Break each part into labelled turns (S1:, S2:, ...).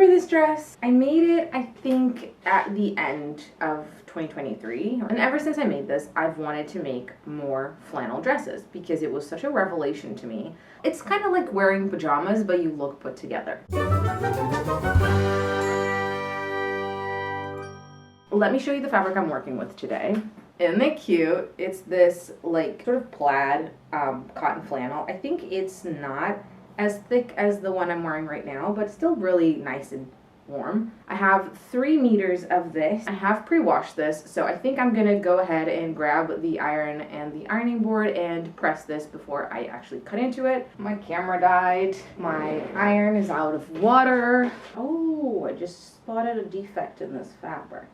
S1: for this dress. I made it, I think, at the end of 2023. And ever since I made this, I've wanted to make more flannel dresses because it was such a revelation to me. It's kind of like wearing pajamas, but you look put together. Let me show you the fabric I'm working with today. Isn't it cute? It's this like sort of plaid cotton flannel. I think it's not as thick as the one I'm wearing right now, but still really nice and warm. I have 3 meters of this. I have pre-washed this, so I think I'm gonna go ahead and grab the iron and the ironing board and press this before I actually cut into it. My camera died. My iron is out of water. Oh, I just spotted a defect in this fabric.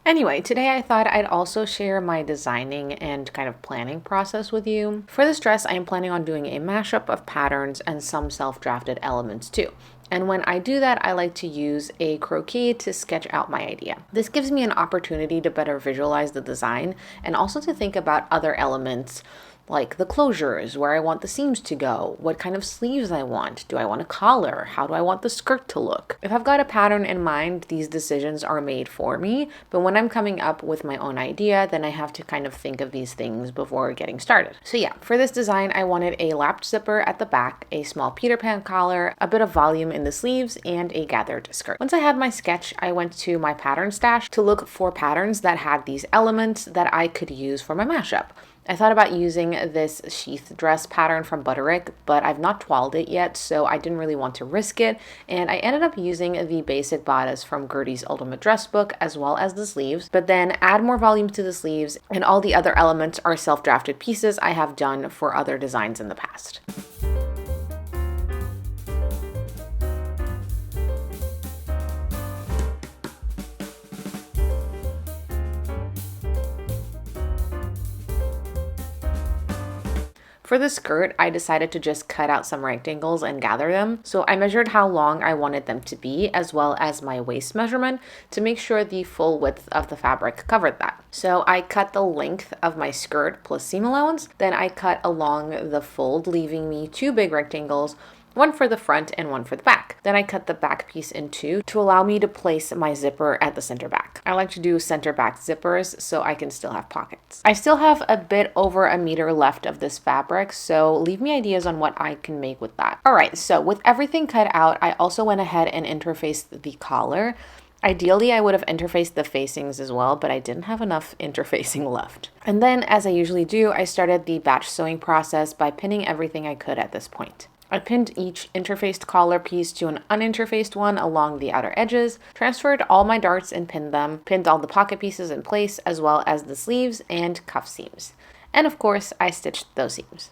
S2: Anyway, today I thought I'd also share my designing and kind of planning process with you. For this dress, I am planning on doing a mashup of patterns and some self-drafted elements too. And when I do that, I like to use a croquis to sketch out my idea. This gives me an opportunity to better visualize the design and also to think about other elements like the closures, where I want the seams to go, what kind of sleeves I want, do I want a collar, how do I want the skirt to look. If I've got a pattern in mind, these decisions are made for me, but when I'm coming up with my own idea, then I have to kind of think of these things before getting started. So yeah, for this design, I wanted a lapped zipper at the back, a small Peter Pan collar, a bit of volume in the sleeves, and a gathered skirt. Once I had my sketch, I went to my pattern stash to look for patterns that had these elements that I could use for my mashup. I thought about using this sheath dress pattern from Butterick, but I've not toiled it yet, so I didn't really want to risk it, and I ended up using the basic bodice from Gertie's Ultimate Dress Book as well as the sleeves, but then add more volume to the sleeves, and all the other elements are self-drafted pieces I have done for other designs in the past. For the skirt, I decided to just cut out some rectangles and gather them. So I measured how long I wanted them to be, as well as my waist measurement, to make sure the full width of the fabric covered that. So I cut the length of my skirt plus seam allowance, then I cut along the fold, leaving me 2 big rectangles, one for the front and one for the back. Then I cut the back piece in 2 to allow me to place my zipper at the center back. I like to do center back zippers so I can still have pockets. I still have a bit over 1 meter left of this fabric, so leave me ideas on what I can make with that. Alright, so with everything cut out, I also went ahead and interfaced the collar. Ideally, I would have interfaced the facings as well, but I didn't have enough interfacing left. And then, as I usually do, I started the batch sewing process by pinning everything I could at this point. I pinned each interfaced collar piece to an uninterfaced one along the outer edges, transferred all my darts and pinned them, pinned all the pocket pieces in place as well as the sleeves and cuff seams. And of course, I stitched those seams.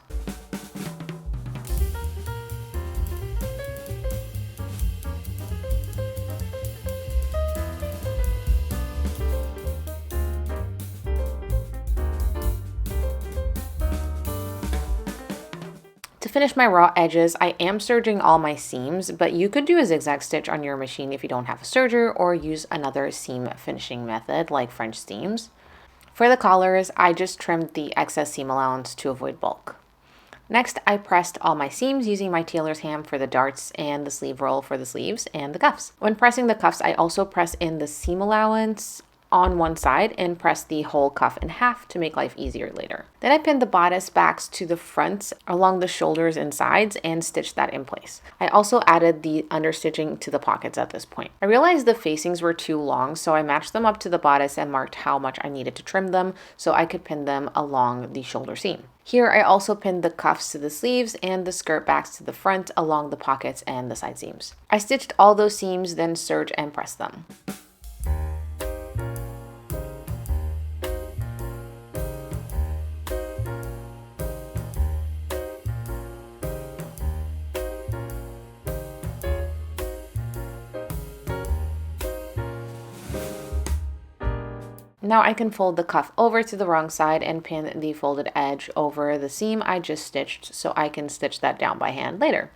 S2: To finish my raw edges, I am serging all my seams, but you could do a zigzag stitch on your machine if you don't have a serger, or use another seam finishing method like French seams. For the collars, I just trimmed the excess seam allowance to avoid bulk. Next, I pressed all my seams using my tailor's ham for the darts and the sleeve roll for the sleeves and the cuffs. When pressing the cuffs, I also press in the seam allowance on one side and press the whole cuff in half to make life easier later. Then I pinned the bodice backs to the fronts along the shoulders and sides and stitched that in place. I also added the understitching to the pockets at this point. I realized the facings were too long, so I matched them up to the bodice and marked how much I needed to trim them so I could pin them along the shoulder seam. Here I also pinned the cuffs to the sleeves and the skirt backs to the front along the pockets and the side seams. I stitched all those seams, then serged and pressed them. Now I can fold the cuff over to the wrong side and pin the folded edge over the seam I just stitched so I can stitch that down by hand later.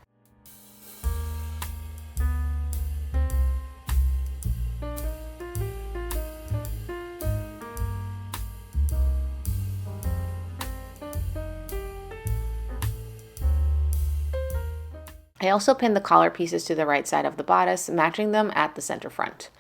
S2: I also pinned the collar pieces to the right side of the bodice, matching them at the center front.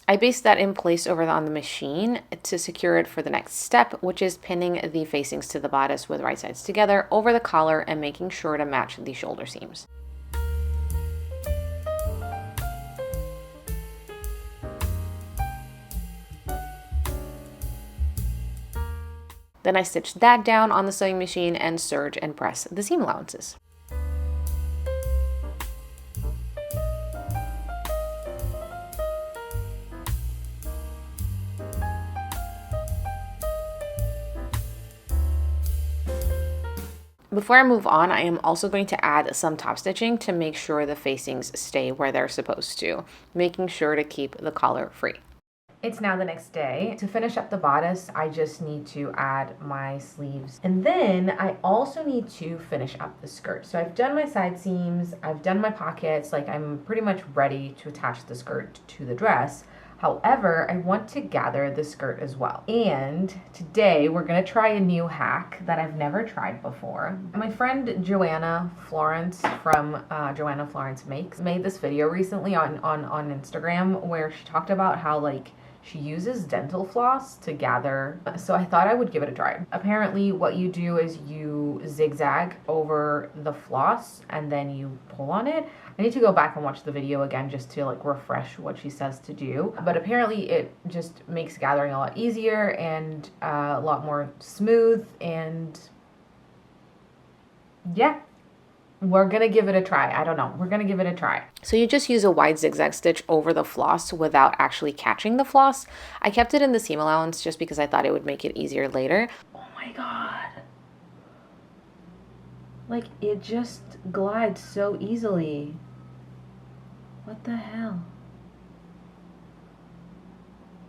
S2: I based that in place on the machine to secure it for the next step, which is pinning the facings to the bodice with right sides together over the collar and making sure to match the shoulder seams. Then I stitched that down on the sewing machine and serge and press the seam allowances. Before I move on, I am also going to add some top stitching to make sure the facings stay where they're supposed to, making sure to keep the collar free.
S1: It's now the next day. To finish up the bodice, I just need to add my sleeves. And then I also need to finish up the skirt. So I've done my side seams, I've done my pockets, like I'm pretty much ready to attach the skirt to the dress. However, I want to gather the skirt as well. And today we're gonna try a new hack that I've never tried before. My friend Joanna Florence from Joanna Florence Makes made this video recently on Instagram where she talked about how like she uses dental floss to gather. So I thought I would give it a try. Apparently what you do is you zigzag over the floss and then you pull on it. I need to go back and watch the video again just to like refresh what she says to do. But apparently it just makes gathering a lot easier and a lot more smooth, and yeah. We're gonna give it a try. I don't know. We're gonna give it a try.
S2: So you just use a wide zigzag stitch over the floss without actually catching the floss. I kept it in the seam allowance just because I thought it would make it easier later.
S1: Oh my god. Like it just glides so easily. What the hell?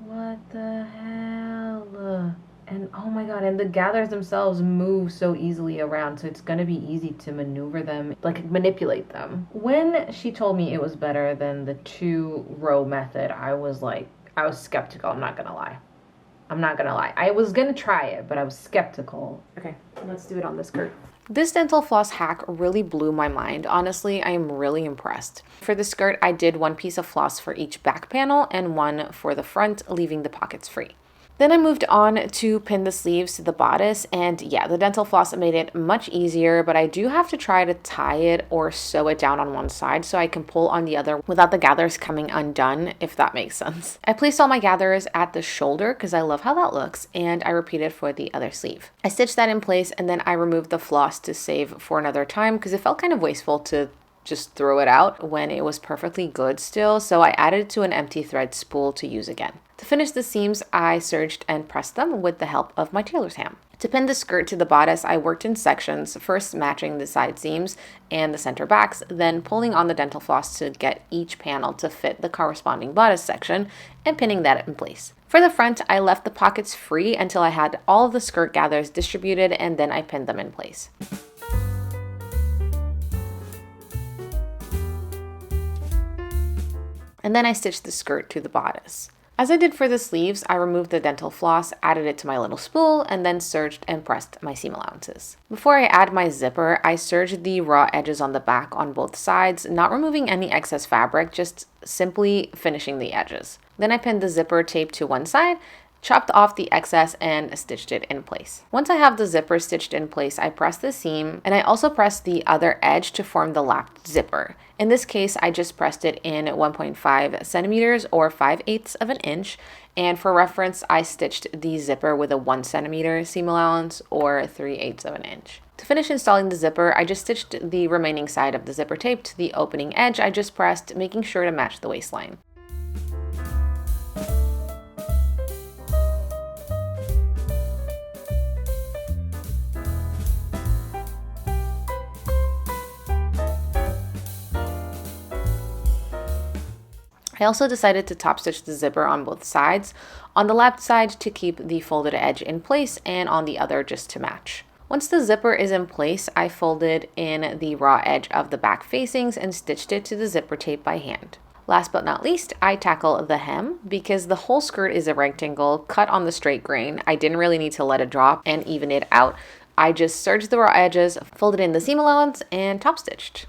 S1: What the hell? And oh my god, and the gathers themselves move so easily around, so it's gonna be easy to maneuver them, like manipulate them. When she told me it was better than the 2-row method, I was skeptical, I'm not gonna lie. I was gonna try it, but I was skeptical. Okay, let's do it on this skirt.
S2: This dental floss hack really blew my mind. Honestly, I am really impressed. For the skirt, I did one piece of floss for each back panel and one for the front, leaving the pockets free. Then I moved on to pin the sleeves to the bodice, and yeah, the dental floss made it much easier, but I do have to try to tie it or sew it down on one side so I can pull on the other without the gathers coming undone, if that makes sense. I placed all my gathers at the shoulder because I love how that looks, and I repeated for the other sleeve. I stitched that in place, and then I removed the floss to save for another time because it felt kind of wasteful to just throw it out when it was perfectly good still, so I added it to an empty thread spool to use again. To finish the seams, I serged and pressed them with the help of my tailor's ham. To pin the skirt to the bodice, I worked in sections, first matching the side seams and the center backs, then pulling on the dental floss to get each panel to fit the corresponding bodice section and pinning that in place. For the front, I left the pockets free until I had all of the skirt gathers distributed, and then I pinned them in place. And then I stitched the skirt to the bodice. As I did for the sleeves, I removed the dental floss, added it to my little spool, and then serged and pressed my seam allowances. Before I add my zipper, I serged the raw edges on the back on both sides, not removing any excess fabric, just simply finishing the edges. Then I pinned the zipper tape to one side, chopped off the excess, and stitched it in place. Once I have the zipper stitched in place, I press the seam, and I also press the other edge to form the lapped zipper. In this case, I just pressed it in 1.5 centimeters or 5/8 of an inch, and for reference, I stitched the zipper with a 1 centimeter seam allowance or 3/8 of an inch. To finish installing the zipper, I just stitched the remaining side of the zipper tape to the opening edge I just pressed, making sure to match the waistline. I also decided to top stitch the zipper on both sides, on the left side to keep the folded edge in place and on the other just to match. Once the zipper is in place, I folded in the raw edge of the back facings and stitched it to the zipper tape by hand. Last but not least, I tackle the hem because the whole skirt is a rectangle cut on the straight grain. I didn't really need to let it drop and even it out. I just serged the raw edges, folded in the seam allowance, and top stitched.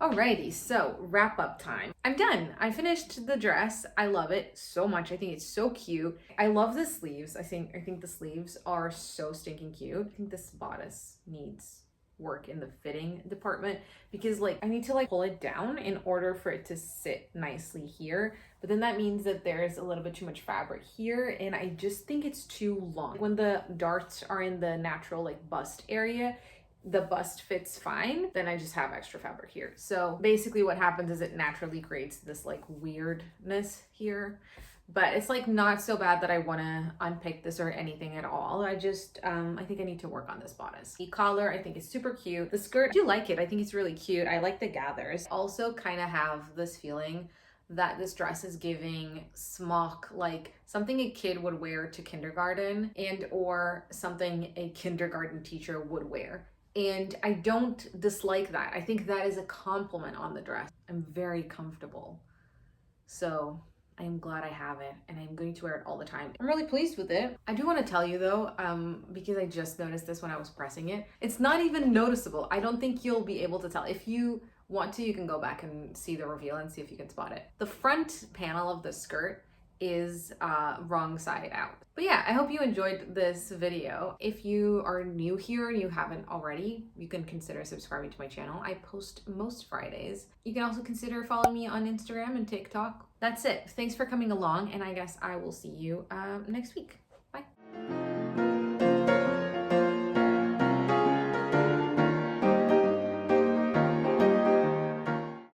S1: Alrighty, so wrap up time. I'm done. I finished the dress. I love it so much. I think it's so cute. I love the sleeves. I think the sleeves are so stinking cute. I think this bodice needs work in the fitting department because like I need to like pull it down in order for it to sit nicely here. But then that means that there's a little bit too much fabric here and I just think it's too long. When the darts are in the natural like bust area, the bust fits fine, then I just have extra fabric here. So basically what happens is it naturally creates this like weirdness here, but it's like not so bad that I want to unpick this or anything at all. I just, I think I need to work on this bodice. The collar, I think is super cute. The skirt, I do like it. I think it's really cute. I like the gathers. Also kind of have this feeling that this dress is giving smock, like something a kid would wear to kindergarten and or something a kindergarten teacher would wear. And I don't dislike that. I think that is a compliment on the dress. I'm very comfortable. So I am glad I have it and I'm going to wear it all the time. I'm really pleased with it. I do want to tell you though, because I just noticed this when I was pressing it, it's not even noticeable. I don't think you'll be able to tell. If you want to, you can go back and see the reveal and see if you can spot it. The front panel of the skirt is wrong side out. But yeah, I hope you enjoyed this video. If you are new here and you haven't already, you can consider subscribing to my channel. I post most Fridays. You can also consider following me on Instagram and TikTok. That's it. Thanks for coming along, and I guess I will see you next week.